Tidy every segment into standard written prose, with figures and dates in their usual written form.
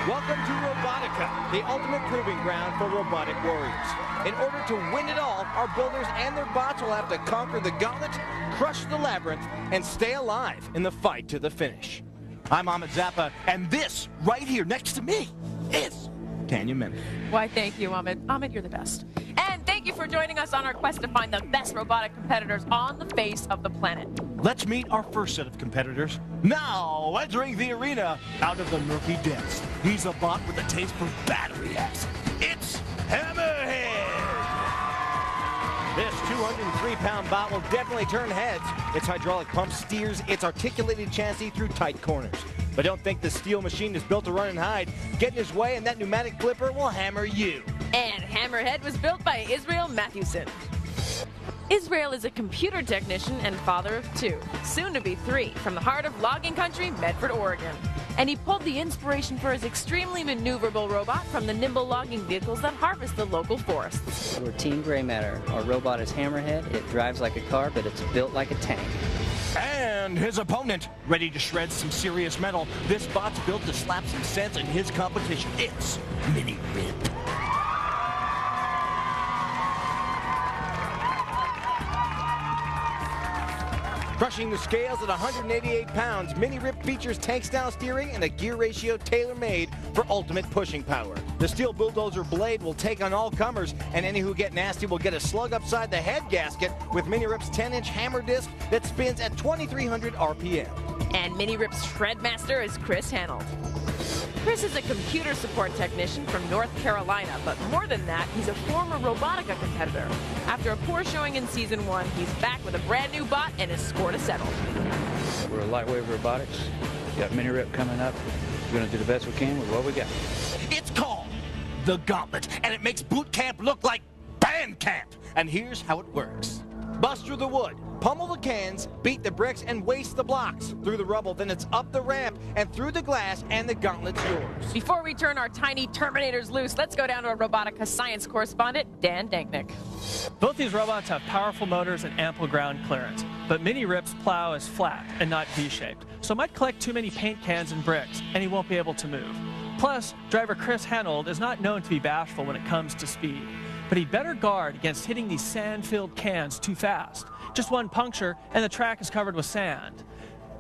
Welcome to Robotica, the ultimate proving ground for robotic warriors. In order to win it all, our builders and their bots will have to conquer the Gauntlet, crush the Labyrinth, and stay alive in the fight to the finish. I'm Ahmed Zappa, and this, right here next to me, is Tonya Medford. Why, thank you, Ahmed. Ahmed, you're the best. And thank you for joining us on our quest to find the best robotic competitors on the face of the planet. Let's meet our first set of competitors. Now, entering the arena, out of the murky depths, he's a bot with a taste for battery acid. It's Hammerhead! This 203-pound bot will definitely turn heads. Its hydraulic pump steers its articulated chassis through tight corners. But don't think the steel machine is built to run and hide. Get in his way and that pneumatic flipper will hammer you. And Hammerhead was built by Israel Matthewson. Israel is a computer technician and father of two, soon to be three, from the heart of logging country, Medford, Oregon. And he pulled the inspiration for his extremely maneuverable robot from the nimble logging vehicles that harvest the local forests. We're Team Gray Matter. Our robot is Hammerhead. It drives like a car, but it's built like a tank. And his opponent, ready to shred some serious metal. This bot's built to slap some sense in his competition. It's Mini Rip. Crushing the scales at 188 pounds, Mini Rip features tank-style steering and a gear ratio tailor-made for ultimate pushing power. The steel bulldozer blade will take on all comers, and any who get nasty will get a slug upside the head gasket with Mini Rip's 10-inch hammer disc that spins at 2,300 RPM. And Mini Rip's shredmaster is Chris Hannold. Chris is a computer support technician from North Carolina, but more than that, he's a former Robotica competitor. After a poor showing in Season 1, he's back with a brand new bot and his score to settle. We're a lightweight robotics. Got Mini Rip coming up. We're going to do the best we can with what we got. It's called the Gauntlet, and it makes boot camp look like band camp. And here's how it works. Bust through the wood, pummel the cans, beat the bricks, and waste the blocks. Through the rubble, then it's up the ramp and through the glass, and the Gauntlet's yours. Before we turn our tiny Terminators loose, let's go down to our Robotica science correspondent, Dan Danknick. Both these robots have powerful motors and ample ground clearance, but Mini Rip's plow is flat and not V-shaped, so it might collect too many paint cans and bricks, and he won't be able to move. Plus, driver Chris Hannold is not known to be bashful when it comes to speed, but he'd better guard against hitting these sand-filled cans too fast. Just one puncture, and the track is covered with sand.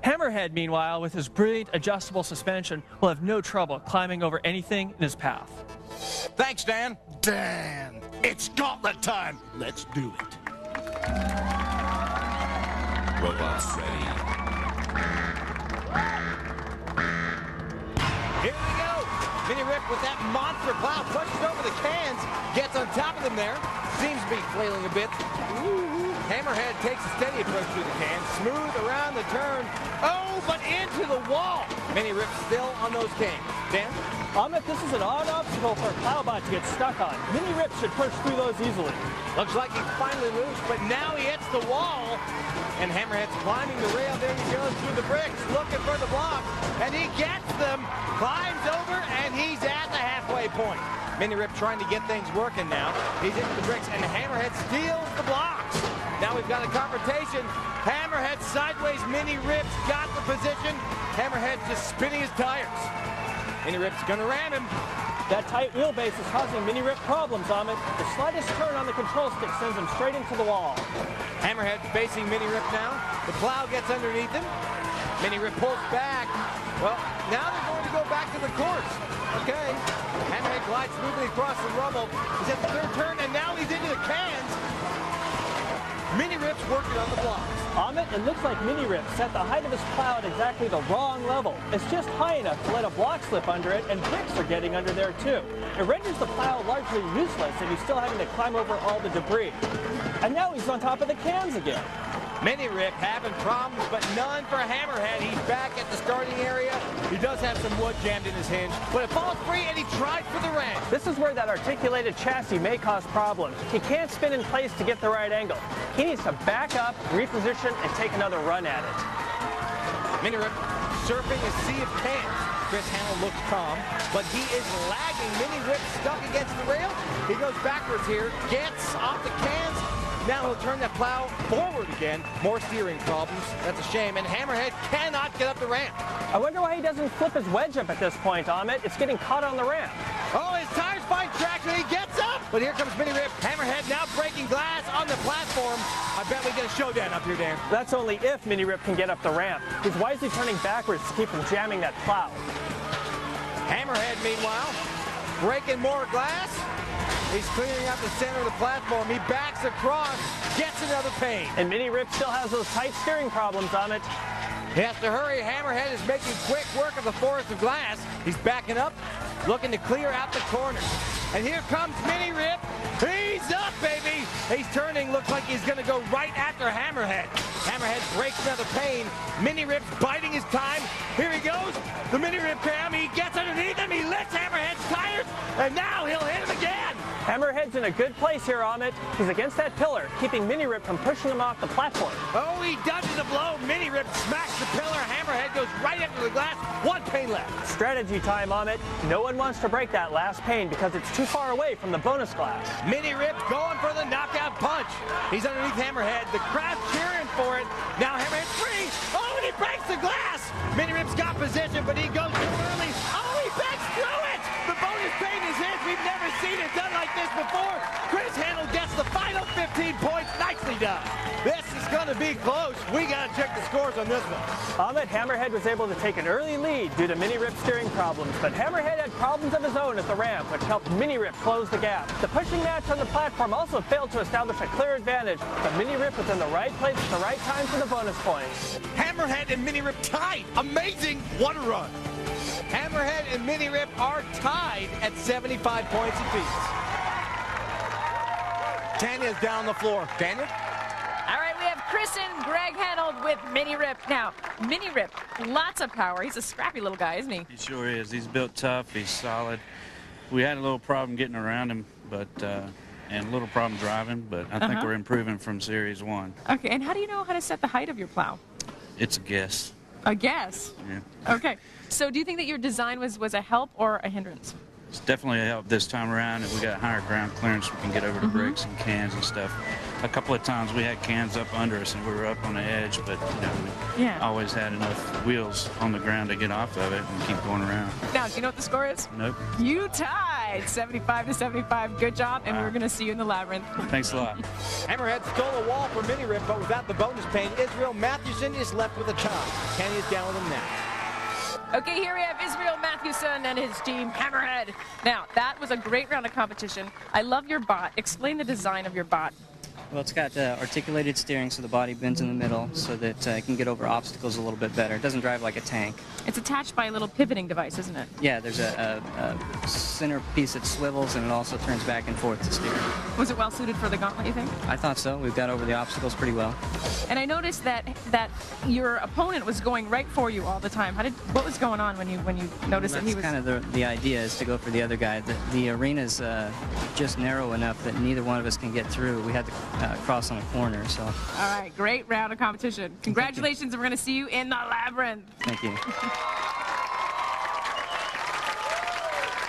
Hammerhead, meanwhile, with his brilliant adjustable suspension, will have no trouble climbing over anything in his path. Thanks, Dan. Dan, it's Gauntlet time. Let's do it. Robots ready. Here we go. Mini Rip with that monster plow pushes over the cans, gets on top of them there. Seems to be flailing a bit. Hammerhead takes a steady approach through the can, smooth around the turn. Oh, but into the wall. Mini Rip still on those cans. Dan? Ahmed, this is an odd obstacle for a plowbot to get stuck on. Mini Rip should push through those easily. Looks like he's finally loose, but now he hits the wall. And Hammerhead's climbing the rail. There he goes through the bricks, looking for the block. And he gets them, climbs over, and he's at the halfway point. Mini Rip trying to get things working now. He's into the bricks, and Hammerhead steals the blocks. Now we've got a confrontation. Hammerhead sideways. Mini Rip's got the position. Hammerhead's just spinning his tires. Mini Rip's gonna ram him. That tight wheelbase is causing Mini Rip problems, Ahmed. The slightest turn on the control stick sends him straight into the wall. Hammerhead facing Mini Rip now. The plow gets underneath him. Mini Rip pulls back. Well, now they're going to go back to the course. Okay. Hammerhead glides smoothly across the rubble. He's at the third turn, and now he's into the cans. Mini Rip's working on the blocks. Ahmed, it looks like Mini Rip set the height of his plow at exactly the wrong level. It's just high enough to let a block slip under it, and bricks are getting under there too. It renders the plow largely useless, and he's still having to climb over all the debris. And now he's on top of the cans again. Mini Rip having problems, but none for Hammerhead. He's back at the starting area. He does have some wood jammed in his hinge, but it falls free, and he tries for the ramp. This is where that articulated chassis may cause problems. He can't spin in place to get the right angle. He needs to back up, reposition, and take another run at it. Mini Rip surfing a sea of cans. Chris Hannold looks calm, but he is lagging. Mini Rip stuck against the rail. He goes backwards here, gets off the cans, Now he'll turn that Plow forward again. More steering problems. That's a shame. And Hammerhead cannot get up the ramp. I wonder why he doesn't flip his wedge up at this point, Amit. It's getting caught on the ramp. Oh, his tires find traction. He gets up. But here comes Mini Rip. Hammerhead now breaking glass on the platform. I bet we get a showdown up here, Dan. That's only if Mini Rip can get up the ramp. He's wisely turning backwards to keep from jamming that Plow. Hammerhead, meanwhile, breaking more glass. He's clearing out the center of the platform. He backs across, gets another pane. And Mini Rip still has those tight steering problems, Amit. He has to hurry. Hammerhead is making quick work of the forest of glass. He's backing up, looking to clear out the corner. And here comes Mini Rip. He's up, baby. He's turning. Looks like he's going to go right after Hammerhead. Hammerhead breaks another pane. Mini Rip's biding his time. Here he goes. The Mini Rip cam. He gets underneath him. He lifts Hammerhead's tires. And now he'll hit him again. Hammerhead's in a good place here, Amit. He's against that pillar, keeping Mini Rip from pushing him off the platform. Oh, he dodges a blow. Mini Rip smacks the pillar. Hammerhead goes right after the glass. One pane left. Strategy time, Amit. No one wants to break that last pane because it's too far away from the bonus glass. Mini Rip going for the knockout punch. He's underneath Hammerhead. The crowd cheering for it. Now Hammerhead's free. Oh, and he breaks the glass. Mini Rip's got position, but he goes too early. Oh, he backs through it. The bonus pane is his. We've never seen it done like this before. Hannold gets the final 15 points. Nicely done. This is going to be close. We got to check the scores on this one. Amit, Hammerhead was able to take an early lead due to Mini Rip steering problems, but Hammerhead had problems of his own at the ramp, which helped Mini Rip close the gap. The pushing match on the platform also failed to establish a clear advantage, but Mini Rip was in the right place at the right time for the bonus points. Hammerhead and Mini Rip tied. Amazing. What a run. Hammerhead and Mini Rip are tied at 75 points apiece. Tanya's down the floor. Tanya? All right, we have Chris and Greg Hannold with Mini Rip. Now, Mini Rip, lots of power. He's a scrappy little guy, isn't he? He sure is. He's built tough. He's solid. We had a little problem getting around him, but and a little problem driving, but I think we're improving from Series 1. Okay, and how do you know how to set the height of your plow? It's a guess. A guess? Yeah. Okay, so do you think that your design was a help or a hindrance? It's definitely a help this time around. We got higher ground clearance. We can get over the bricks and cans and stuff. A couple of times we had cans up under us and we were up on the edge, but we always had enough wheels on the ground to get off of it and keep going around. Now, do you know what the score is? Nope. You tied 75-75. Good job, and we're going to see you in the Labyrinth. Thanks a lot. Hammerhead stole a wall from Mini Rip, but without the bonus pane, Israel Matthewson is left with a tie. Kenny is down with him now. Okay, here we have Israel Matthewson and his team, Hammerhead. Now, that was a great round of competition. I love your bot. Explain the design of your bot. Well, it's got articulated steering, so the body bends in the middle so that it can get over obstacles a little bit better. It doesn't drive like a tank. It's attached by a little pivoting device, isn't it? Yeah, there's a center piece that swivels, and it also turns back and forth to steer. Was it well suited for the Gauntlet, you think? I thought so. We've got over the obstacles pretty well. And I noticed that your opponent was going right for you all the time. What was going on when you noticed that he was? That's kind of the idea, is to go for the other guy. The arena's just narrow enough that neither one of us can get through. We had to cross on a corner, so. All right, great round of competition. Congratulations, and we're going to see you in the Labyrinth. Thank you.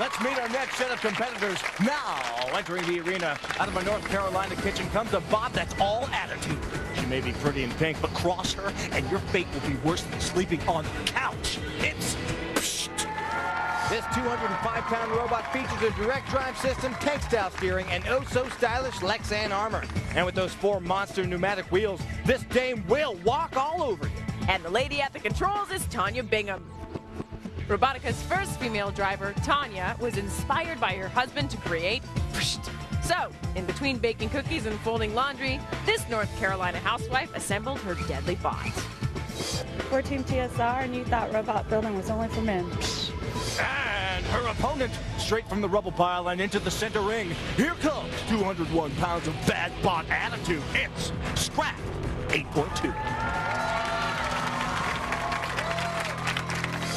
Let's meet our next set of competitors. Now, entering the arena, out of a North Carolina kitchen comes a bot that's all attitude. She may be pretty in pink, but cross her, and your fate will be worse than sleeping on the couch. It's This 205-pound robot features a direct drive system, tank-style steering, and oh-so-stylish Lexan armor. And with those 4 monster pneumatic wheels, this dame will walk all over you. And the lady at the controls is Tonya Bingham. Robotica's first female driver, Tonya, was inspired by her husband to create So, in between baking cookies and folding laundry, this North Carolina housewife assembled her deadly bot. 14 TSR, and you thought robot building was only for men. And her opponent, straight from the rubble pile and into the center ring. Here comes 201 pounds of bad bot attitude. It's Scrap 8.2.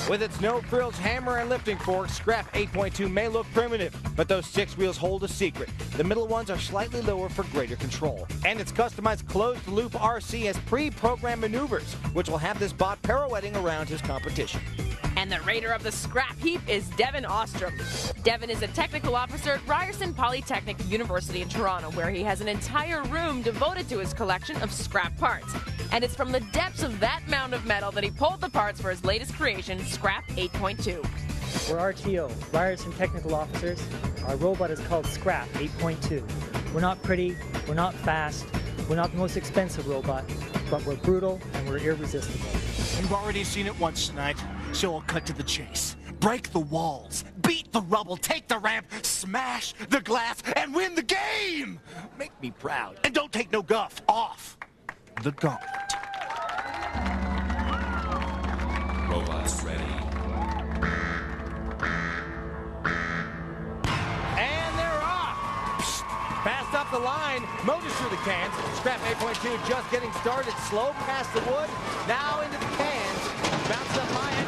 With its no-frills hammer and lifting fork, Scrap 8.2 may look primitive, but those 6 wheels hold a secret. The middle ones are slightly lower for greater control. And its customized closed-loop RC has pre-programmed maneuvers, which will have this bot pirouetting around his competition. And the raider of the scrap heap is Devin Ostrom. Devin is a technical officer at Ryerson Polytechnic University in Toronto, where he has an entire room devoted to his collection of scrap parts. And it's from the depths of that mound of metal that he pulled the parts for his latest creation, Scrap 8.2. We're RTO, Ryerson Technical Officers. Our robot is called Scrap 8.2. We're not pretty, we're not fast, we're not the most expensive robot, but we're brutal and we're irresistible. You've already seen it once tonight, so I'll cut to the chase. Break the walls, beat the rubble, take the ramp, smash the glass, and win the game! Make me proud. And don't take no guff off the gauntlet. Robots ready. And they're off. Passed up the line, motors through the cans. Scrap 8.2 just getting started. Slow past the wood, now into the cans. Bounces up high and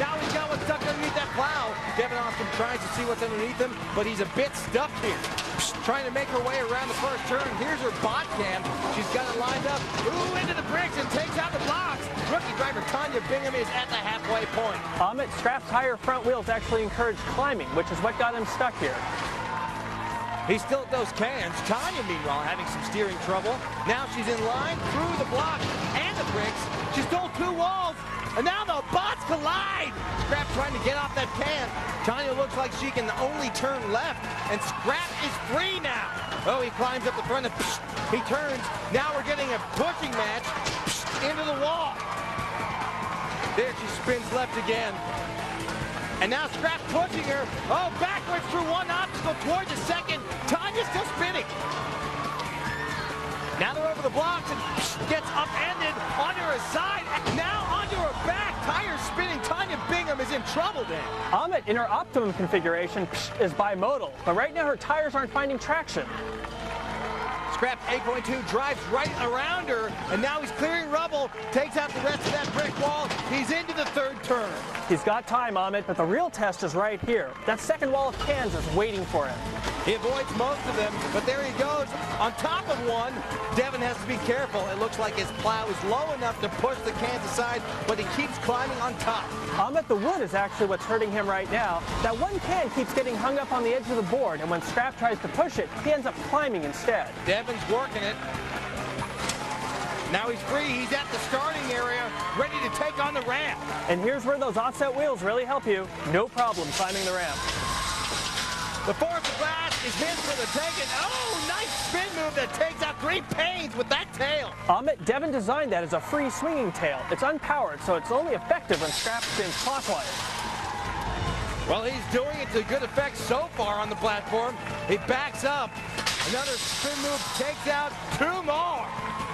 now he's got one stuck underneath that plow. Devin Ostrom tries to see what's underneath him, but he's a bit stuck here. Trying to make her way around the first turn. Here's her bot cam. She's got it lined up. Ooh, into the bricks and takes out the blocks. Rookie driver Tonya Bingham is at the halfway point. Scrap's higher front wheels actually encourage climbing, which is what got him stuck here. He's still at those cans. Tonya, meanwhile, having some steering trouble. Now she's in line through the block and the bricks. She stole two walls, and now the bots collide. Scrap trying to get off that can. Tonya looks like she can only turn left, and Scrap is free now. Oh, he climbs up the front and he turns. Now we're getting a pushing match into the wall. There she spins left again. And now Scrap pushing her. Oh, backwards through one obstacle towards the second. Tonya's still spinning. Now they're over the blocks and gets upended onto her side. Now onto her back. Tires spinning. Tonya Bingham is in trouble then. In her optimum configuration is bimodal, but right now her tires aren't finding traction. Scrap 8.2 drives right around her, and now he's clearing rubble, takes out the rest of that brick wall. He's into the third turn. He's got time, but the real test is right here. That second wall of cans is waiting for him. He avoids most of them, but there he goes. On top of one, Devin has to be careful. It looks like his plow is low enough to push the cans aside, but he keeps climbing on top. The wood is actually what's hurting him right now. That one can keeps getting hung up on the edge of the board, and when Scrap tries to push it, he ends up climbing instead. Devin's working it. Now he's free. He's at the starting area, ready to take on the ramp. And here's where those offset wheels really help you. No problem climbing the ramp. The fourth glass is his for the taking. Oh, nice spin move that takes out three panes with that tail. Devin designed that as a free swinging tail. It's unpowered, so it's only effective when Scrap spins clockwise. Well, he's doing it to good effect so far on the platform. He backs up. Another spin move takes out two more.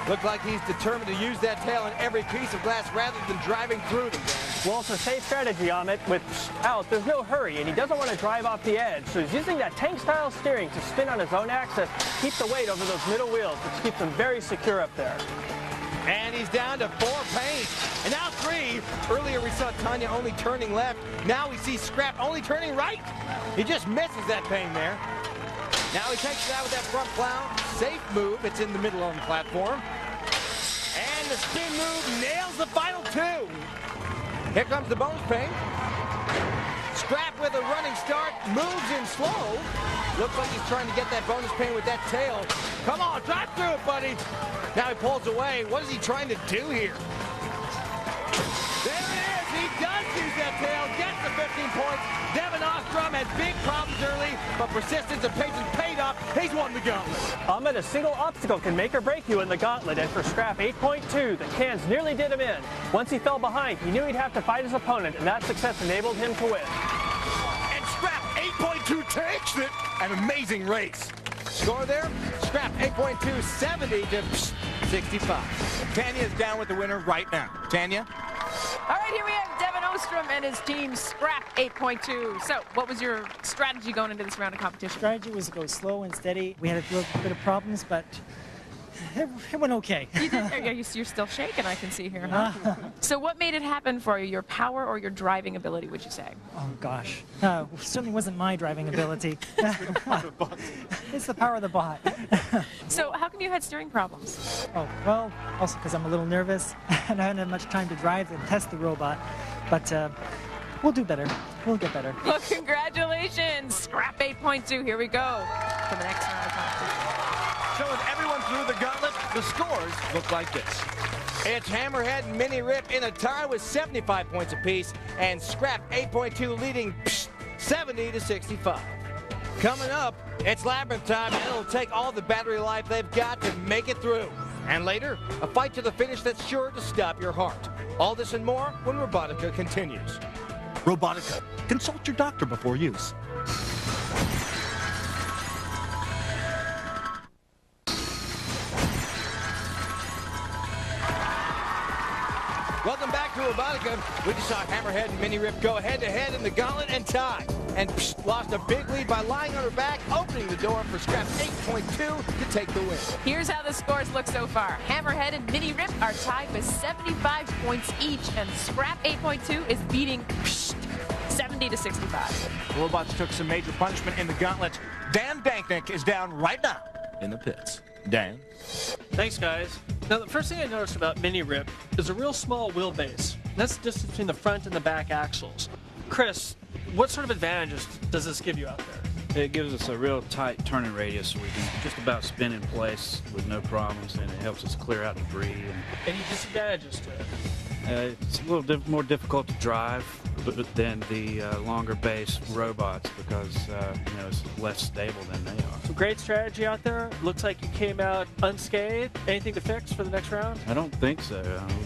Looked like he's determined to use that tail on every piece of glass rather than driving through them, Dan. Well, it's a safe strategy, With out, there's no hurry, and he doesn't want to drive off the edge, so he's using that tank-style steering to spin on his own axis, keep the weight over those middle wheels, which keeps him very secure up there. And he's down to 4 panes. And now 3. Earlier we saw Tonya only turning left. Now we see Scrap only turning right. He just misses that pane there. Now he takes it out with that front plow. Safe move. It's in the middle on the platform. And the spin move nails the final 2. Here comes the bonus pane. Scrap with a running start. Moves in slow. Looks like he's trying to get that bonus pane with that tail. Come on, drive through it, buddy. Now he pulls away. What is he trying to do here? There it is. He does use that tail. Gets the 15 points. Devin Ostrom had big problems early, but persistence and patience paid off. He's won the gauntlet. A single obstacle can make or break you in the gauntlet, and for Scrap 8.2, the cans nearly did him in. Once he fell behind, he knew he'd have to fight his opponent, and that success enabled him to win. And Scrap 8.2 takes it. An amazing race. Score there, Scrap 8.2, 70 to 65. Tanya's down with the winner right now. Tonya? All right, here we have Devin Ostrom and his team, Scrap 8.2. So, what was your strategy going into this round of competition? Strategy was to go slow and steady. We had a little bit of problems, but it went okay. You did, you're still shaking, I can see here, huh? So what made it happen for you? Your power or your driving ability, would you say? Oh, gosh. Certainly wasn't my driving ability. It's the power of the bot. So how come you had steering problems? Oh, well, also because I'm a little nervous and I hadn't had much time to drive and test the robot. But we'll do better. We'll get better. Well, congratulations. Scrap 8.2. Here we go for the next round of competition. So with everyone through the gauntlet, the scores look like this. It's Hammerhead and Mini Rip in a tie with 75 points apiece, and Scrap 8.2 leading 70-65. Coming up, it's Labyrinth time, and it'll take all the battery life they've got to make it through. And later, a fight to the finish that's sure to stop your heart. All this and more when Robotica continues. Robotica. Consult your doctor before use. Welcome back to Robotica. We just saw Hammerhead and Mini Rip go head-to-head in the gauntlet and tie. And lost a big lead by lying on her back, opening the door for Scrap 8.2 to take the win. Here's how the scores look so far. Hammerhead and Mini Rip are tied with 75 points each, and Scrap 8.2 is beating 70-65. The robots took some major punishment in the gauntlet. Dan Danknick is down right now in the pits. Dan? Thanks, guys. Now, the first thing I noticed about Mini Rip is a real small wheelbase. That's the distance between the front and the back axles. Chris, what sort of advantages does this give you out there? It gives us a real tight turning radius so we can just about spin in place with no problems, and it helps us clear out debris. Any disadvantages to it? It's a little more difficult to drive than the longer base robots because it's less stable than they are. So great strategy out there. Looks like you came out unscathed. Anything to fix for the next round? I don't think so.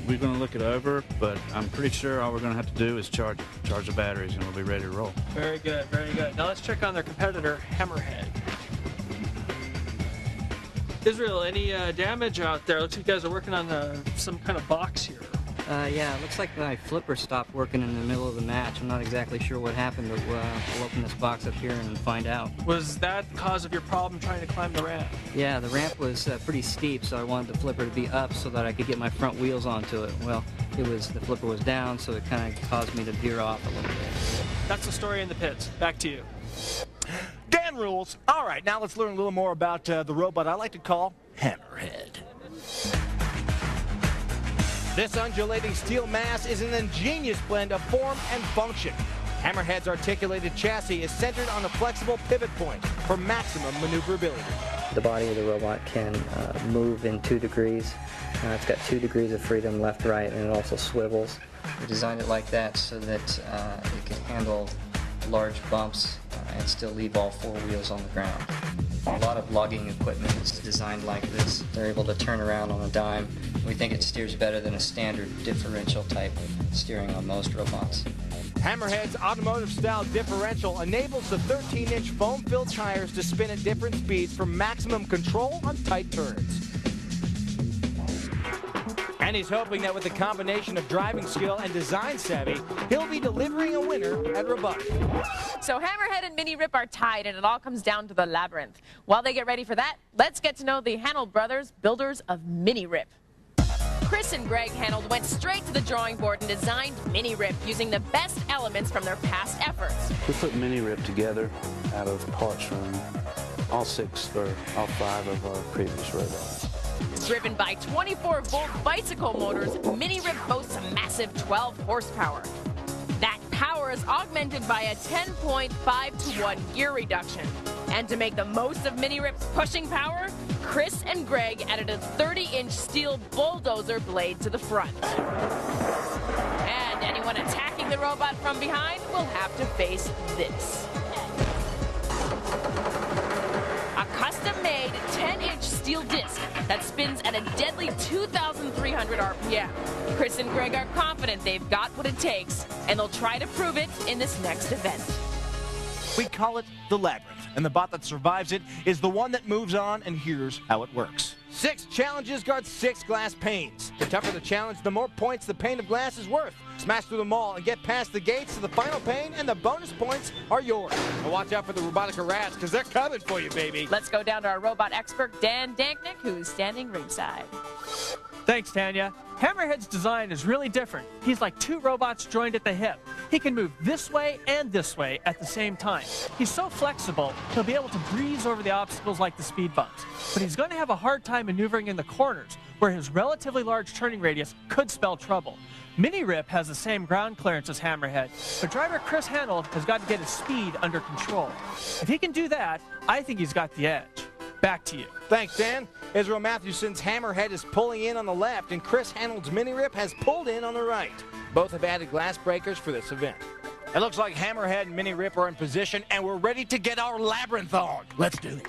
We're going to look it over, but I'm pretty sure all we're going to have to do is charge the batteries, and we'll be ready to roll. Very good, very good. Now let's check on their competitor, Hammerhead. Israel, any damage out there? Looks like you guys are working on some kind of box here. Yeah, it looks like my flipper stopped working in the middle of the match. I'm not exactly sure what happened, but we'll open this box up here and find out. Was that the cause of your problem trying to climb the ramp? Yeah, the ramp was pretty steep, so I wanted the flipper to be up so that I could get my front wheels onto it. Well, the flipper was down, so it kind of caused me to veer off a little bit. That's the story in the pits. Back to you. Dan rules. All right, now let's learn a little more about the robot I like to call Hammerhead. This undulating steel mass is an ingenious blend of form and function. Hammerhead's articulated chassis is centered on a flexible pivot point for maximum maneuverability. The body of the robot can move in 2 degrees. It's got 2 degrees of freedom, left, right, and it also swivels. We designed it like that so that it could handle large bumps and still leave all 4 wheels on the ground. A lot of logging equipment is designed like this. They're able to turn around on a dime. We think it steers better than a standard differential type of steering on most robots. Hammerhead's automotive-style differential enables the 13-inch foam-filled tires to spin at different speeds for maximum control on tight turns. And he's hoping that with a combination of driving skill and design savvy, he'll be delivering a winner at Robotica. So Hammerhead and Mini Rip are tied, and it all comes down to the Labyrinth. While they get ready for that, let's get to know the Hannold brothers, builders of Mini Rip. Chris and Greg Hannold went straight to the drawing board and designed Mini Rip using the best elements from their past efforts. We put Mini Rip together out of parts from all 5 of our previous robots. Driven by 24-volt bicycle motors, Mini Rip boasts a massive 12 horsepower. That power is augmented by a 10.5-to-1 gear reduction. And to make the most of Mini Rip's pushing power, Chris and Greg added a 30-inch steel bulldozer blade to the front. And anyone attacking the robot from behind will have to face this. A custom-made 10-inch steel disc that spins at a deadly 2,300 RPM. Chris and Greg are confident they've got what it takes, and they'll try to prove it in this next event. We call it the Labyrinth, and the bot that survives it is the one that moves on, and here's how it works. 6 challenges guard 6 glass panes. The tougher the challenge, the more points the pane of glass is worth. Smash through them all and get past the gates to the final pane, and the bonus points are yours. Now watch out for the Robotica rats, because they're coming for you, baby. Let's go down to our robot expert, Dan Danknick, who's standing ringside. Thanks, Tonya. Hammerhead's design is really different. He's like 2 robots joined at the hip. He can move this way and this way at the same time. He's so flexible, he'll be able to breeze over the obstacles like the speed bumps. But he's going to have a hard time maneuvering in the corners, where his relatively large turning radius could spell trouble. Mini Rip has the same ground clearance as Hammerhead, but driver Chris Hannold has got to get his speed under control. If he can do that, I think he's got the edge. Back to you. Thanks, Dan. Israel Matthewson's Hammerhead is pulling in on the left, and Chris Hannold's Mini Rip has pulled in on the right. Both have added glass breakers for this event. It looks like Hammerhead and Mini Rip are in position, and we're ready to get our Labyrinth on. Let's do it.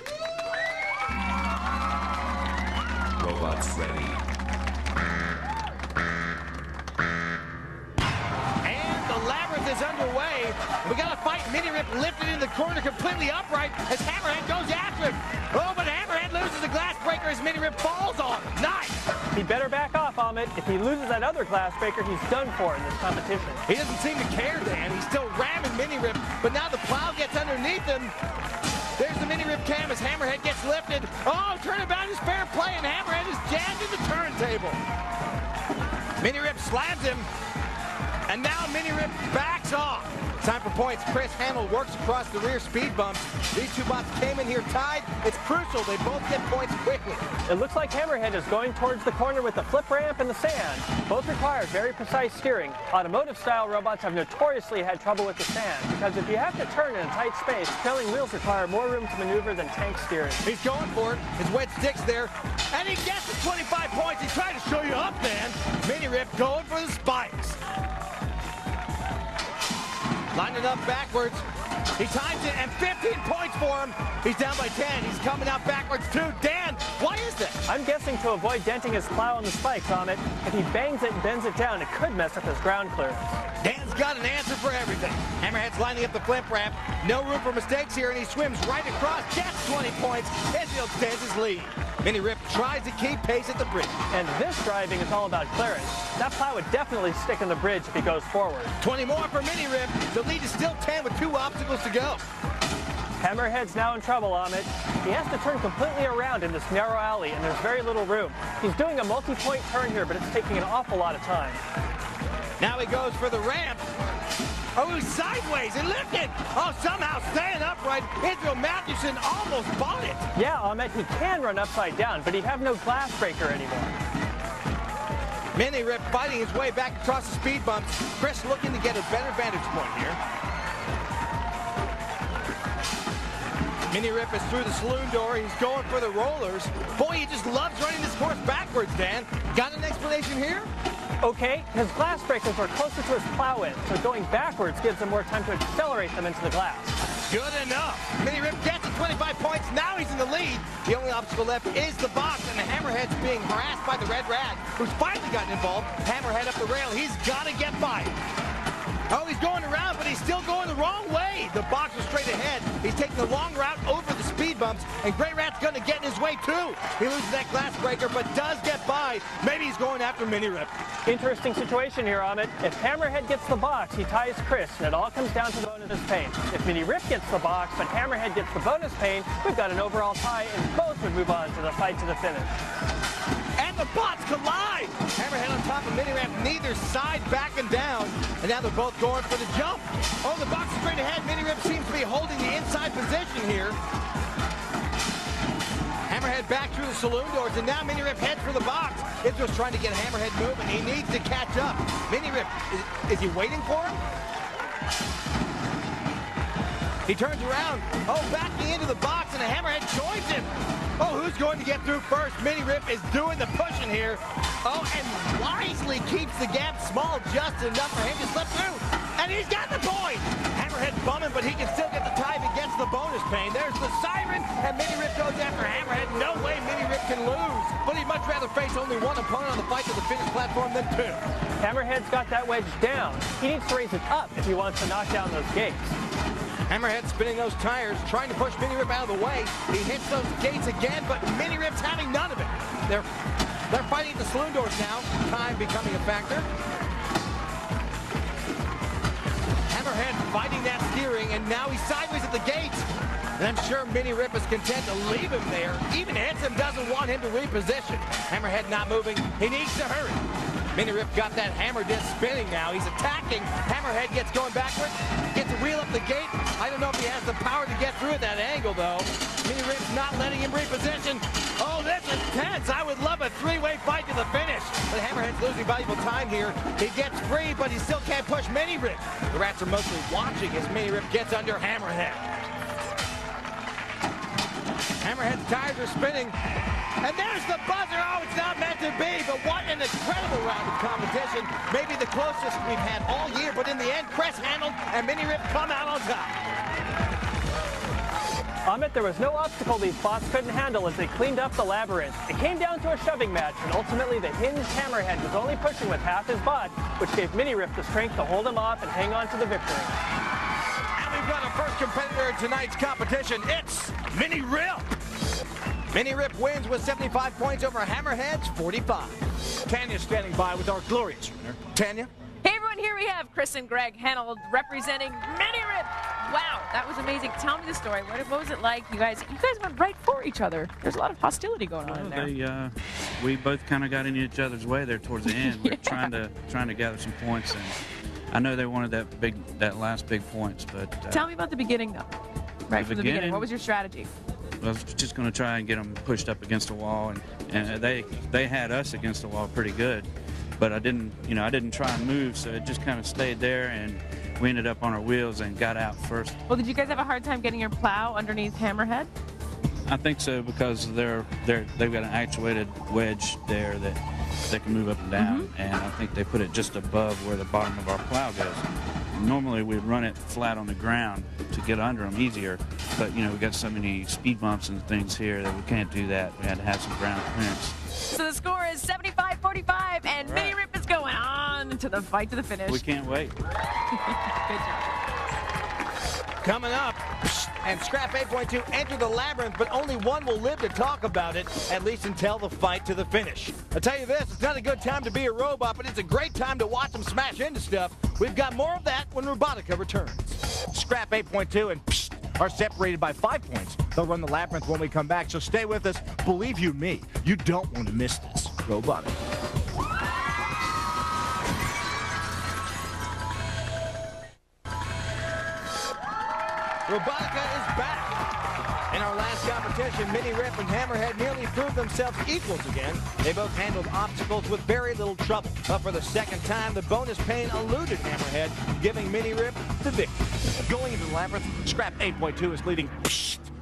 Robots ready. And the Labyrinth is underway. We got to fight Mini Rip lifted in the corner completely upright as Hammerhead goes after him. Oh, but Hammerhead loses the glass breaker as Mini Rip falls on him. Nice. He better back off, Ahmed. If he loses that other glass breaker, he's done for in this competition. He doesn't seem to care, Dan. He's still ramming Mini Rip, but now the Plow gets underneath him. There's the Mini Rip cam as Hammerhead gets lifted. Oh, turnabout is fair play, and Hammerhead is jammed in the turntable. Mini Rip slams him, and now Mini Rip backs off. Time for points. Chris Hannold works across the rear speed bumps. These two bots came in here tied. It's crucial they both get points quickly. It looks like Hammerhead is going towards the corner with the flip ramp and the sand. Both require very precise steering. Automotive-style robots have notoriously had trouble with the sand because if you have to turn in a tight space, trailing wheels require more room to maneuver than tank steering. He's going for it. His wedge sticks there, and he gets the 25 points. He's trying to show you up, man. Mini Rip going for the spikes. Lining up backwards. He times it, and 15 points for him. He's down by 10. He's coming out backwards, too. Dan, why is that? I'm guessing to avoid denting his Plow on the spikes, Ahmed. If he bangs it and bends it down, it could mess up his ground clearance. Dan's got an answer for everything. Hammerhead's lining up the flip ramp. No room for mistakes here, and he swims right across. Gets 20 points. Israel extends his lead. Mini Rip tries to keep pace at the bridge. And this driving is all about clearance. That Plow would definitely stick in the bridge if he goes forward. 20 more for Mini Rip. The lead is still 10 with 2 obstacles to go. Hammerhead's now in trouble, Ahmed. He has to turn completely around in this narrow alley, and there's very little room. He's doing a multi-point turn here, but it's taking an awful lot of time. Now he goes for the ramp. Oh, he's sideways and lifted. Oh, somehow staying upright. Israel Matthewson almost bought it. Yeah, Ahmed, he can run upside down, but he'd have no glass breaker anymore. Mini Rip fighting his way back across the speed bumps. Chris looking to get a better vantage point here. Mini Rip is through the saloon door. He's going for the rollers. Boy, he just loves running this course backwards, Dan. Got an explanation here? Okay, his glass breakers are closer to his Plow end, so going backwards gives him more time to accelerate them into the glass. Good enough. Mini Rip gets the 25 points. Now he's in the lead. The only obstacle left is the box, and the Hammerhead's being harassed by the Red Rat, who's finally gotten involved. Hammerhead up the rail. He's got to get by it. Oh, he's going around, but he's still going the wrong way. The box is straight ahead. He's taking the long route over the speed bumps, and Gray Rat's going to get in his way, too. He loses that glass breaker, but does get by. Maybe he's going after Mini Rip. Interesting situation here, Ahmed. If Hammerhead gets the box, he ties Chris, and it all comes down to the bonus pane. If Mini Rip gets the box, but Hammerhead gets the bonus pane, we've got an overall tie, and both would move on to the fight to the finish. And the bots collide! Hammerhead on top of Mini Rip, neither side backing down. And now they're both going for the jump. Oh, the box is straight ahead. Mini Rip seems to be holding the inside position here. Hammerhead back through the saloon doors, and now Mini Rip heads for the box. Israel's trying to get Hammerhead moving. He needs to catch up. Mini Rip, is he waiting for him? He turns around. Oh, backing into the box, and the Hammerhead joins him. Oh, who's going to get through first? Mini Rip is doing the pushing here. Oh, and wisely keeps the gap small just enough for him to slip through. And he's got the point. Hammerhead bumming, but he can still get the tie if he gets the bonus pane. There's the siren, and Mini Rip goes after Hammerhead. No way Mini Rip can lose. But he'd much rather face only one opponent on the fight to the finish platform than 2. Hammerhead's got that wedge down. He needs to raise it up if he wants to knock down those gates. Hammerhead spinning those tires, trying to push Mini Rip out of the way. He hits those gates again, but Mini Rip's having none of it. They're fighting at the saloon doors now, time becoming a factor. Hammerhead fighting that steering, and now he's sideways at the gates. And I'm sure Mini Rip is content to leave him there. Even Handsome doesn't want him to reposition. Hammerhead not moving. He needs to hurry. Mini Rip got that hammer disc spinning now. He's attacking. Hammerhead gets going backwards. Gets a wheel up the gate. I don't know if he has the power to get through at that angle, though. Mini Rip's not letting him reposition. Oh, this is tense. I would love a three-way fight to the finish. But Hammerhead's losing valuable time here. He gets free, but he still can't push Mini Rip. The Rats are mostly watching as Mini Rip gets under Hammerhead. Hammerhead's tires are spinning. And there's the buzzer. Oh, it's not meant to be, but what an incredible round of competition. Maybe the closest we've had all year, but in the end, Crest, Hannold, and Mini Rip come out on top. Amit, there was no obstacle these bots couldn't handle as they cleaned up the Labyrinth. It came down to a shoving match, and ultimately the Hinged Hammerhead was only pushing with half his bot, which gave Mini Rip the strength to hold him off and hang on to the victory. And we've got our first competitor in tonight's competition. It's Mini Rip. Mini Rip wins with 75 points over Hammerhead's 45. Tonya standing by with our glorious winner. Tonya? Hey everyone, here we have Chris and Greg Hannold representing Mini Rip. Wow, that was amazing. Tell me the story. What was it like? You guys went right for each other. There's a lot of hostility going on in there. We both kind of got in each other's way there towards the end. Yeah. We're trying to gather some points, and I know they wanted that last big points, but Tell me about the beginning, though. Right from the beginning. What was your strategy? I was just going to try and get them pushed up against the wall, and they had us against the wall pretty good, but I didn't try and move, so it just kind of stayed there, and we ended up on our wheels and got out first. Well, did you guys have a hard time getting your plow underneath Hammerhead? I think so, because they've got an actuated wedge there that they can move up and down, and I think they put it just above where the bottom of our plow goes. Normally we'd run it flat on the ground to get under them easier, but we got so many speed bumps and things here that we can't do that. We had to have some ground clearance. So the score is 75-45, and Mini Rip is going on to the fight to the finish. We can't wait. Good job. Coming up, and Scrap 8.2 enter the Labyrinth, but only one will live to talk about it, at least until the fight to the finish. I'll tell you this, it's not a good time to be a robot, but it's a great time to watch them smash into stuff. We've got more of that when Robotica returns. Scrap 8.2 and are separated by 5 points. They'll run the Labyrinth when we come back, so stay with us. Believe you me, you don't want to miss this. Robotica. Robotica is back. In our last competition, Mini Rip and Hammerhead nearly proved themselves equals again. They both handled obstacles with very little trouble. But for the second time, the bonus pain eluded Hammerhead, giving Mini Rip the victory. Going into the Labyrinth, Scrap 8.2 is leading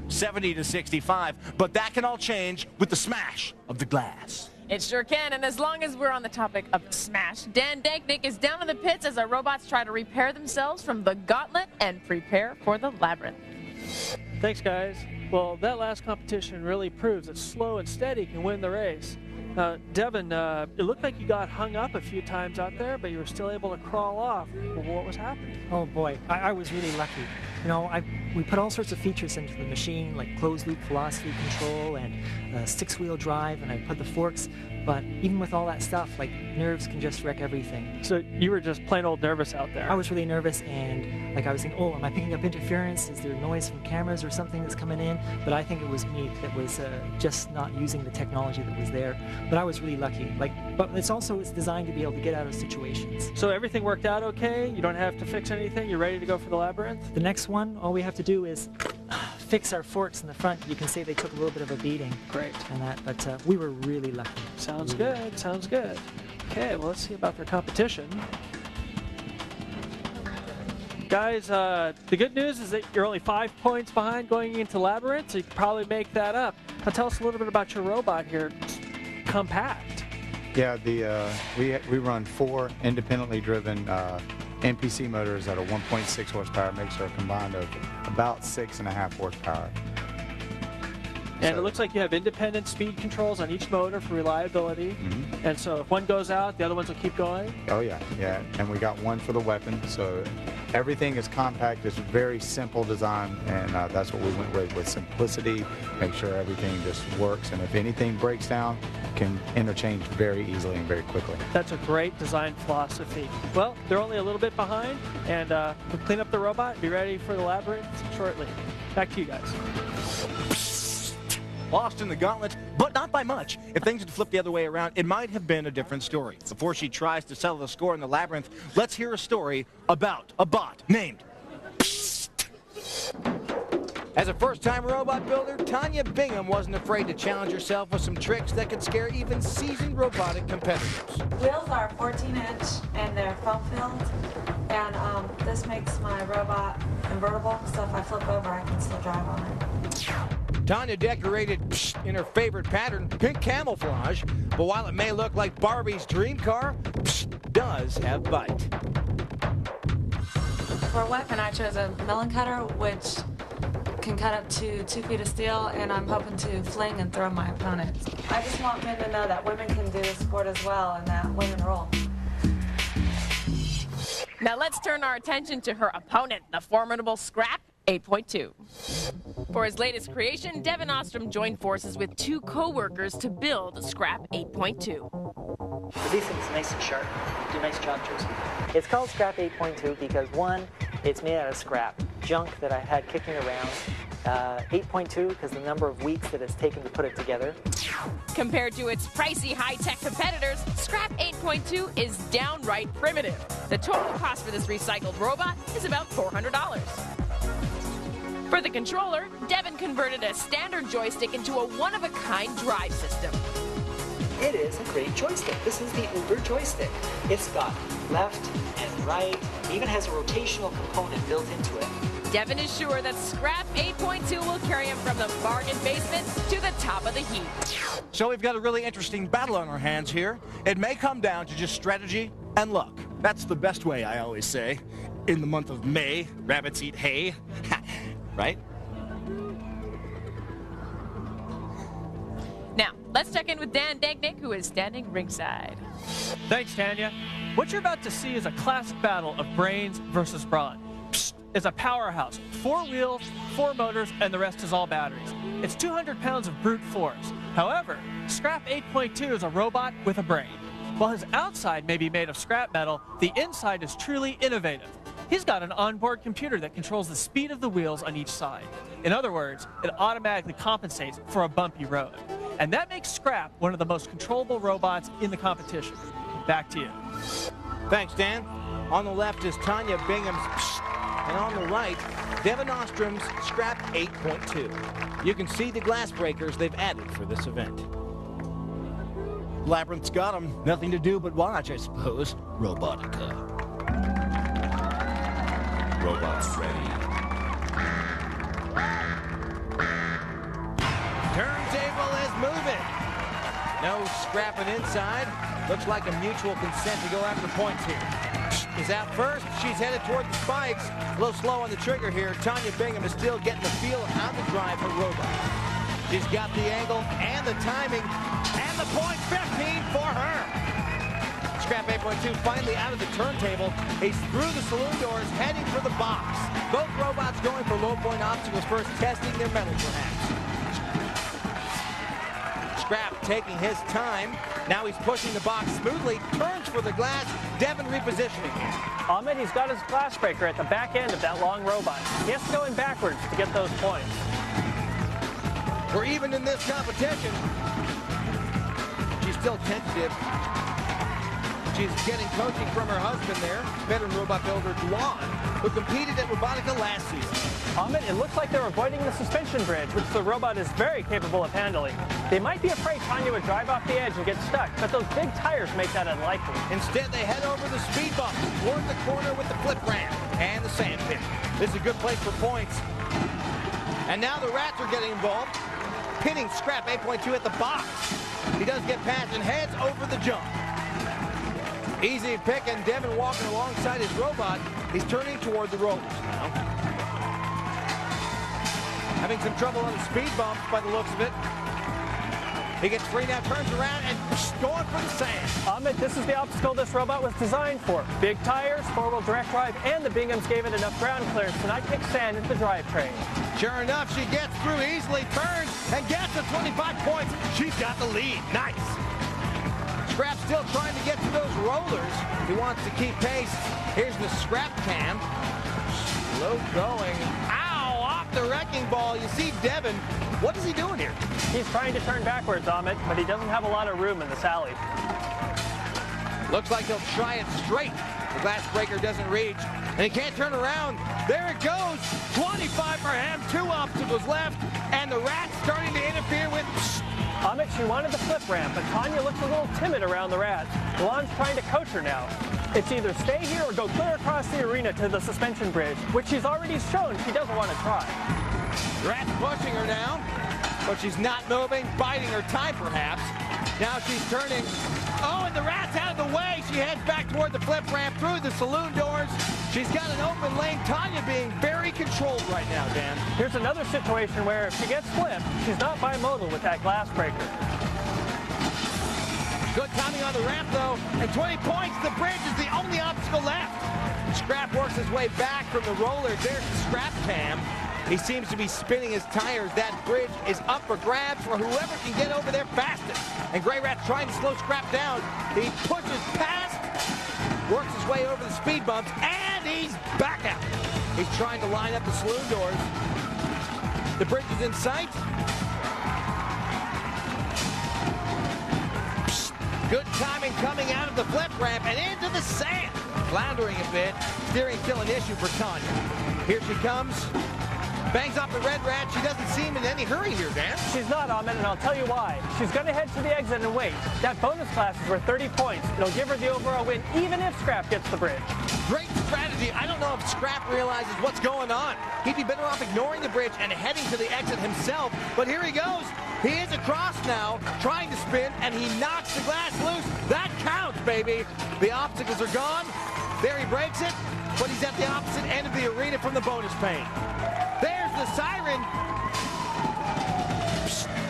70-65, but that can all change with the smash of the glass. It sure can, and as long as we're on the topic of smash, Dan Danknick is down in the pits as our robots try to repair themselves from the Gauntlet and prepare for the Labyrinth. Thanks, guys. Well, that last competition really proves that slow and steady can win the race. Devin, it looked like you got hung up a few times out there, but you were still able to crawl off. Well, what was happening? Oh boy, I was really lucky. We put all sorts of features into the machine, like closed-loop velocity control and 6-wheel drive, and I put the forks. But even with all that stuff, like, nerves can just wreck everything. So you were just plain old nervous out there? I was really nervous, and I was thinking, oh, am I picking up interference? Is there noise from cameras or something that's coming in? But I think it was me that was just not using the technology that was there. But I was really lucky. But it's designed to be able to get out of situations. So everything worked out okay? You don't have to fix anything? You're ready to go for the Labyrinth? The next one, all we have to do is fix our forks in the front. You can see they took a little bit of a beating. Great. And that, but we were really lucky. Sounds good. Sounds good. Okay, well, let's see about their competition. Guys, the good news is that you're only 5 points behind going into Labyrinth, so you can probably make that up. Now tell us a little bit about your robot here. It's compact. Yeah, we run 4 independently driven NPC motors at a 1.6 horsepower, makes a combined of about 6.5 horsepower. And it looks like you have independent speed controls on each motor for reliability. And so if one goes out, the other ones will keep going? Oh yeah, yeah. And we got one for the weapon, so everything is compact. It's a very simple design, and that's what we went with simplicity, make sure everything just works, and if anything breaks down, can interchange very easily and very quickly. That's a great design philosophy. Well, they're only a little bit behind, and we'll clean up the robot, be ready for the Labyrinth shortly. Back to you guys. lost in the Gauntlet, but not by much. If things had flipped the other way around, it might have been a different story. Before she tries to settle the score in the Labyrinth, let's hear a story about a bot named As a first-time robot builder, Tonya Bingham wasn't afraid to challenge herself with some tricks that could scare even seasoned robotic competitors. Wheels are 14-inch and they're foam-filled, and this makes my robot invertible, so if I flip over, I can still drive on it. Tonya decorated in her favorite pattern, pink camouflage, but while it may look like Barbie's dream car, does have bite. For a weapon, I chose a melon cutter, which can cut up to 2 feet of steel, and I'm hoping to fling and throw my opponents. I just want men to know that women can do the sport as well, and that women rule. Now let's turn our attention to her opponent, the formidable Scrap 8.2. For his latest creation, Devin Ostrom joined forces with 2 co-workers to build Scrap 8.2. These things nice and sharp. Do a nice job, Joseph. It's called Scrap 8.2 because, one, it's made out of scrap, junk that I had kicking around. 8.2 because the number of weeks that it's taken to put it together. Compared to its pricey high-tech competitors, Scrap 8.2 is downright primitive. The total cost for this recycled robot is about $400. For the controller, Devin converted a standard joystick into a one-of-a-kind drive system. It is a great joystick. This is the Uber joystick. It's got left and right, even has a rotational component built into it. Devin is sure that Scrap 8.2 will carry him from the bargain basement to the top of the heap. So we've got a really interesting battle on our hands here. It may come down to just strategy and luck. That's the best way, I always say. In the month of May, rabbits eat hay. Right? Now, let's check in with Dan Danknick, who is standing ringside. Thanks, Tanya. What you're about to see is a classic battle of brains versus brawn. It's a powerhouse. 4 wheels, 4 motors, and the rest is all batteries. It's 200 pounds of brute force. However, Scrap 8.2 is a robot with a brain. While his outside may be made of scrap metal, the inside is truly innovative. He's got an onboard computer that controls the speed of the wheels on each side. In other words, it automatically compensates for a bumpy road. And that makes Scrap one of the most controllable robots in the competition. Back to you. Thanks, Dan. On the left is Tonya Bingham's and on the right, Devin Ostrom's Scrap 8.2. You can see the glass breakers they've added for this event. Labyrinth's got them. Nothing to do but watch, I suppose. Robotica. Robots ready. Turntable is moving. No scrapping inside. Looks like a mutual consent to go after points here. Is out first. She's headed toward the spikes. A little slow on the trigger here. Tonya Bingham is still getting the feel of how to drive her robot. She's got the angle and the timing. And the point, 15 for her. Scrap 8.2 finally out of the turntable. He's through the saloon doors, heading for the box. Both robots going for low point obstacles first, testing their mettle perhaps. Scrap taking his time. Now he's pushing the box smoothly, turns for the glass. Devin repositioning here. Ahmed, he's got his glass breaker at the back end of that long robot. He has to go in backwards to get those points. We're even in this competition. She's still tentative. She's getting coaching from her husband there, veteran robot builder Douan, who competed at Robotica last season. Ahmed, it looks like they're avoiding the suspension bridge, which the robot is very capable of handling. They might be afraid Tonya would drive off the edge and get stuck, but those big tires make that unlikely. Instead, they head over the speed bump, toward the corner with the flip ramp and the sand pit. This is a good place for points. And now the rats are getting involved, pinning Scrap 8.2 at the box. He does get past and heads over the jump. Easy pick, and Devin walking alongside his robot. He's turning toward the rollers now. Having some trouble on the speed bumps by the looks of it. He gets free now, turns around, and going for the sand. Ahmed, this is the obstacle this robot was designed for. Big tires, 4-wheel direct drive, and the Binghams gave it enough ground clearance to not kick sand into the drivetrain. Sure enough, she gets through easily, turns, and gets to 25 points. She's got the lead. Nice. Scrap still trying to get to those rollers. He wants to keep pace. Here's the Scrap cam. Slow going. Ow! Off the wrecking ball. You see Devin. What is he doing here? He's trying to turn backwards, Amit, but he doesn't have a lot of room in this alley. Looks like he'll try it straight. The glass breaker doesn't reach, and he can't turn around. There it goes. 25 for him. 2 obstacles left, and the rat's starting to interfere with... Amit, she wanted the flip ramp, but Tonya looks a little timid around the rat. Douan's trying to coach her now. It's either stay here or go clear across the arena to the suspension bridge, which she's already shown she doesn't want to try. Rat's pushing her now, but she's not moving, biding her time perhaps. Now she's turning. Oh, and the rat's out of the way. She heads back toward the flip ramp through the saloon doors. She's got an open lane. Tonya being very controlled right now, Dan. Here's another situation where if she gets flipped, she's not bimodal with that glass breaker. Good timing on the ramp, though, and 20 points. The bridge is the only obstacle left. Scrap works his way back from the rollers. There's the Scrap cam. He seems to be spinning his tires. That bridge is up for grabs for whoever can get over there fastest. And Gray Rat's trying to slow Scrap down. He pushes past, works his way over the speed bumps, and he's back out. He's trying to line up the saloon doors. The bridge is in sight. Good timing coming out of the flip ramp and into the sand. Floundering a bit. Steering still an issue for Tonya. Here she comes. Bangs off the red rat. She doesn't seem in any hurry here, Dan. She's not, Amit, and I'll tell you why. She's going to head to the exit and wait. That bonus class is worth 30 points. It'll give her the overall win, even if Scrap gets the bridge. Great strategy. I don't know if Scrap realizes what's going on. He'd be better off ignoring the bridge and heading to the exit himself. But here he goes. He is across now, trying to spin, and he knocks the glass loose. That counts, baby. The obstacles are gone. There he breaks it, but he's at the opposite end of the arena from the bonus pane. There's the siren.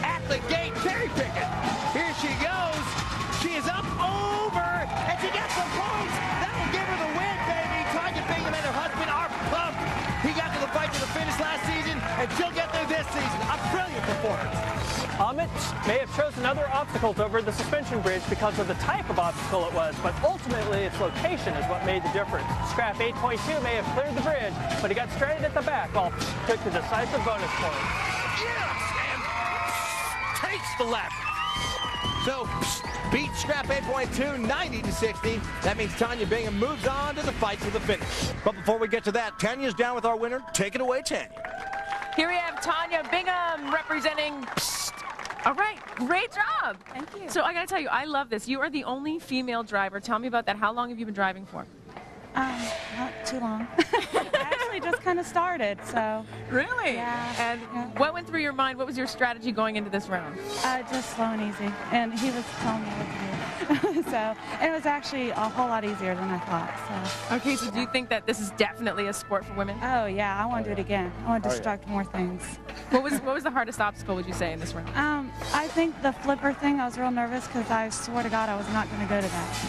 At the gate, Terry Pickett. Here she goes. She is up over, and she gets the points. That'll give her the win, baby. Tonya Bingham and her husband are pumped. He got to the fight to the finish last season, and she'll get there this season. A brilliant performance. Amit may have chosen other obstacles over the suspension bridge because of the type of obstacle it was, but ultimately its location is what made the difference. Scrap 8.2 may have cleared the bridge, but he got straight at the back while took the decisive bonus point. Yes, and takes the lap. So, beat Scrap 8.2, 90-60. That means Tonya Bingham moves on to the fight to the finish. But before we get to that, Tanya's down with our winner. Take it away, Tanya. Here we have Tonya Bingham representing... All right, great job. Thank you. So I got to tell you, I love this. You are the only female driver. Tell me about that. How long have you been driving for? Not too long. I actually just kind of started, so. Really? Yeah. And what went through your mind? What was your strategy going into this round? Just slow and easy. And he was telling me what to do. So it was actually a whole lot easier than I thought. So. Okay, so do you think that this is definitely a sport for women? Oh yeah, I want to do it again. I want to destruct more things. What was the hardest obstacle, would you say, in this round? I think the flipper thing, I was real nervous because I swear to God I was not going to go to that. So.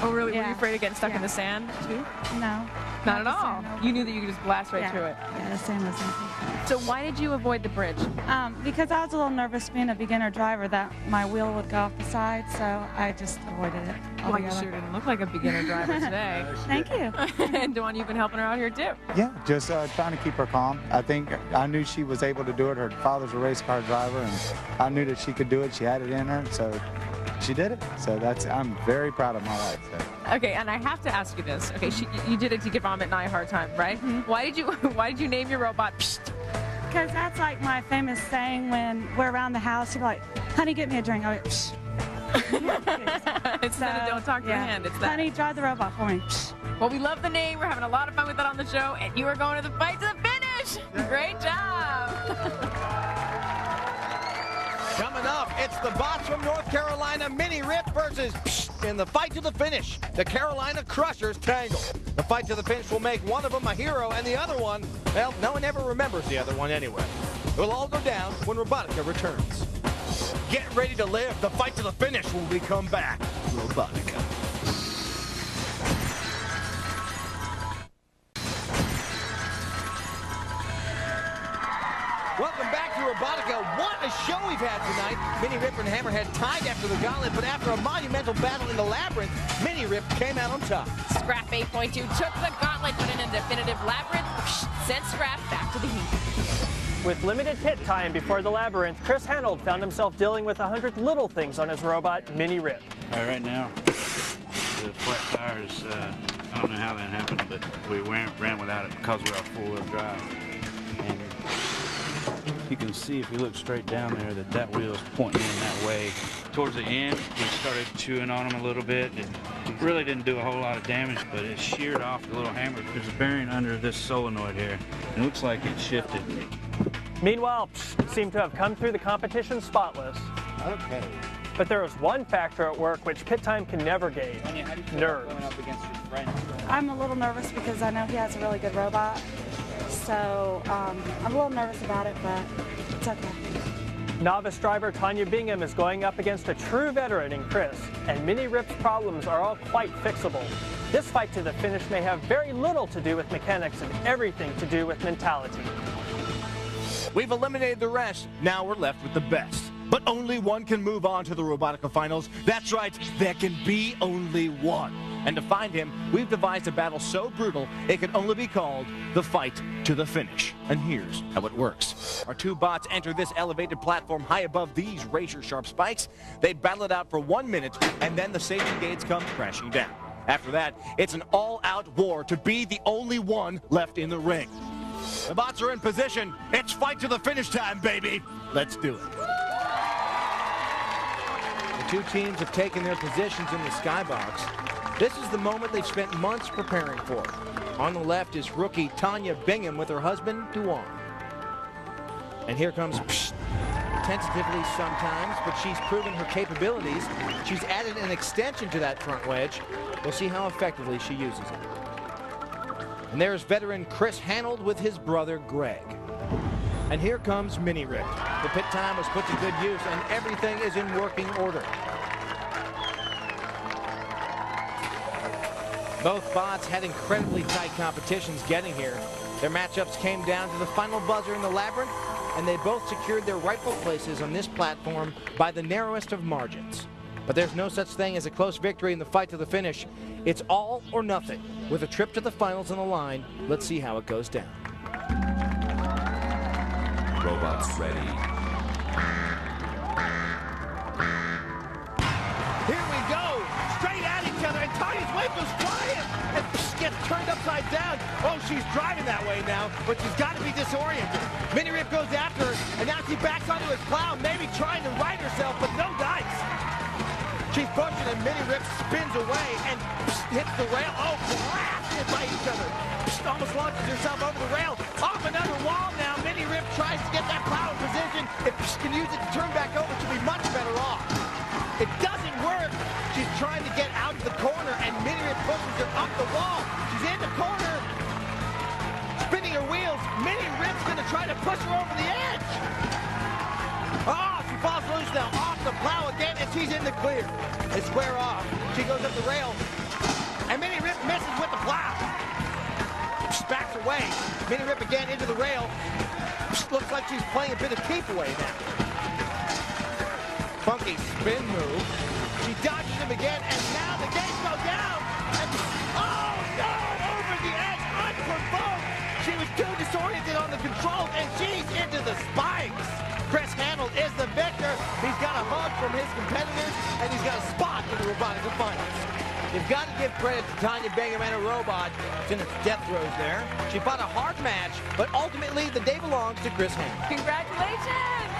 Oh, really? Yeah. Were you afraid of getting stuck in the sand, too? No. Not at all. You knew that you could just blast right through it. Yeah, the sand was easy. So why did you avoid the bridge? Because I was a little nervous being a beginner driver that my wheel would go off the side, so I just avoided it. Well, you sure didn't look like a beginner driver today. Thank you. And Douan, you've been helping her out here too. Yeah, just trying to keep her calm. I think I knew she was able to do it. Her father's a race car driver, and I knew that she could do it. She had it in her, so she did it. So I'm very proud of my wife. So. Okay, and I have to ask you this. Okay, you did it to give Amit and I a hard time, right? Mm-hmm. Why did you name your robot? Because that's like my famous saying when we're around the house. You're like, honey, get me a drink. I go, psh. It's not a don't talk to your hand. It's that. Honey, drive the robot for me. Well, we love the name. We're having a lot of fun with it on the show, and you are going to the fight to the finish. Great job. Coming up, it's the bots from North Carolina, Mini Rip versus in the fight to the finish, the Carolina Crushers tangle. The fight to the finish will make one of them a hero, and the other one, well, no one ever remembers the other one anyway. It will all go down when Robotica returns. Get ready to live. The fight to the finish when we come back. Robotica. Welcome back to Robotica. What a show we've had tonight. Mini Rip and Hammerhead tied after the Gauntlet, but after a monumental battle in the Labyrinth, Mini Rip came out on top. Scrap 8.2 took the Gauntlet, but in a definitive Labyrinth sent Scrap back to the heat. With limited pit time before the Labyrinth, Chris Hannold found himself dealing with 100 little things on his robot, Mini Rip. All right, now, the flat tires, I don't know how that happened, but we ran without it because we're on four-wheel drive. And you can see if you look straight down there that wheel is pointing in that way. Towards the end, we started chewing on them a little bit. It really didn't do a whole lot of damage, but it sheared off the little hammer. There's a bearing under this solenoid here. It looks like it shifted. Meanwhile, Psh seemed to have come through the competition spotless. Okay. But there was one factor at work which pit time can never gauge: nerves. Going up against your friend? I'm a little nervous because I know he has a really good robot. So I'm a little nervous about it, but it's okay. Novice driver Tonya Bingham is going up against a true veteran in Chris, and Mini Rip's problems are all quite fixable. This fight to the finish may have very little to do with mechanics and everything to do with mentality. We've eliminated the rest. Now we're left with the best. But only one can move on to the Robotica finals. That's right, there can be only one. And to find him, we've devised a battle so brutal, it can only be called the fight to the finish. And here's how it works. Our two bots enter this elevated platform high above these razor-sharp spikes. They battle it out for 1 minute, and then the safety gates come crashing down. After that, it's an all-out war to be the only one left in the ring. The bots are in position. It's fight to the finish time, baby. Let's do it. The two teams have taken their positions in the skybox. This is the moment they've spent months preparing for. On the left is rookie Tonya Bingham with her husband, Douan. And here comes Psh, tentatively sometimes, but she's proven her capabilities. She's added an extension to that front wedge. We'll see how effectively she uses it. And there's veteran Chris Hannold with his brother Greg. And here comes Mini Rip. The pit time was put to good use, and everything is in working order. Both bots had incredibly tight competitions getting here. Their matchups came down to the final buzzer in the Labyrinth, and they both secured their rightful places on this platform by the narrowest of margins. But there's no such thing as a close victory in the fight to the finish. It's all or nothing. With a trip to the finals on the line, let's see how it goes down. Robots ready. Here we go. Straight at each other, and Tonya's wave goes flying and gets turned upside down. Oh, she's driving that way now, but she's got to be disoriented. Mini Rip goes after her, and now she backs onto his plow, maybe trying to right herself, but no dice. She's pushing, and Mini Rip spins away and hits the rail. Oh, blasted by each other. Almost launches herself over the rail. Off another wall now. Mini Rip tries to get that plow in position. If she can use it to turn back over, she'll be much better off. It doesn't work. She's trying to get out of the corner, and Mini Rip pushes her up the wall. She's in the corner, spinning her wheels. Mini Rip's going to try to push her over the edge. Oh, she falls loose now, off the plow again, and she's in the clear. They square off. She goes up the rail, and Mini Rip misses with the plow. Backs away. Mini Rip again into the rail. Looks like she's playing a bit of keep away now. Funky spin move. She dodges him again, and now the gates go down. And oh no! Over the edge, unprovoked. She was too disoriented on the controls, and she's into the spikes. Chris Hannold is the victor. He's got a hug from his competitors, and he's got a spot in the Robotica finals. You've got to give credit to Tonya Bingham and her robot. It's in its death throes there. She fought a hard match, but ultimately the day belongs to Chris Hannold. Congratulations!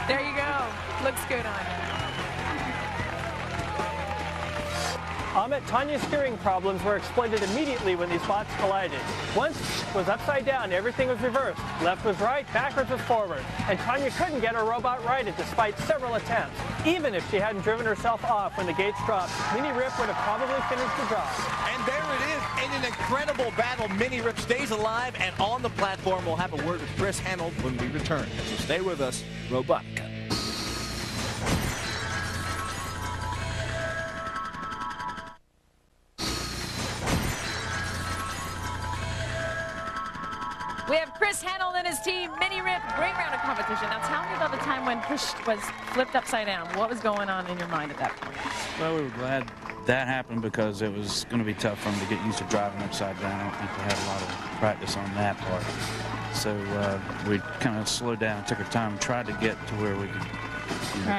There you go. Looks good on you. Tonya's steering problems were exploited immediately when these bots collided. Once was upside down, everything was reversed. Left was right, backwards was forward. And Tonya couldn't get her robot righted despite several attempts. Even if she hadn't driven herself off when the gates dropped, Mini Rip would have probably finished the job. And there it is, in an incredible battle. Mini Rip stays alive, and on the platform, we'll have a word with Chris Hannold when we return. So stay with us, Robotica. We have Chris Hannold and his team, Mini Rip, great round of competition. Now tell me about the time when Chris was flipped upside down. What was going on in your mind at that point? Well, we were glad that happened because it was going to be tough for them to get used to driving upside down. I don't think they had a lot of practice on that part. So we kind of slowed down, took our time, and tried to get to where we could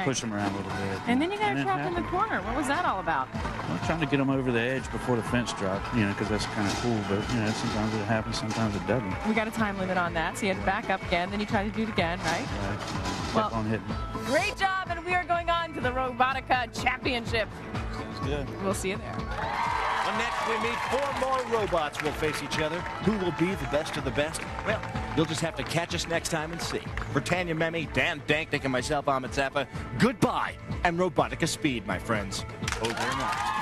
push them around a little bit. And then you got trapped in the corner. What was that all about? Well, trying to get them over the edge before the fence dropped, because that's kind of cool. But, sometimes it happens, sometimes it doesn't. We got a time limit on that, so you had to back up again. Then you tried to do it again, right? Kept on hitting. Great job, and we are going on to the Robotica Championship. That's good. We'll see you there. Well, next we meet 4 more robots will face each other. Who will be the best of the best? Well, you'll just have to catch us next time and see. For Tonya Memi, Dan Danknick, and myself, Ahmed Zappa, goodbye, and Robotica speed, my friends. Over and out.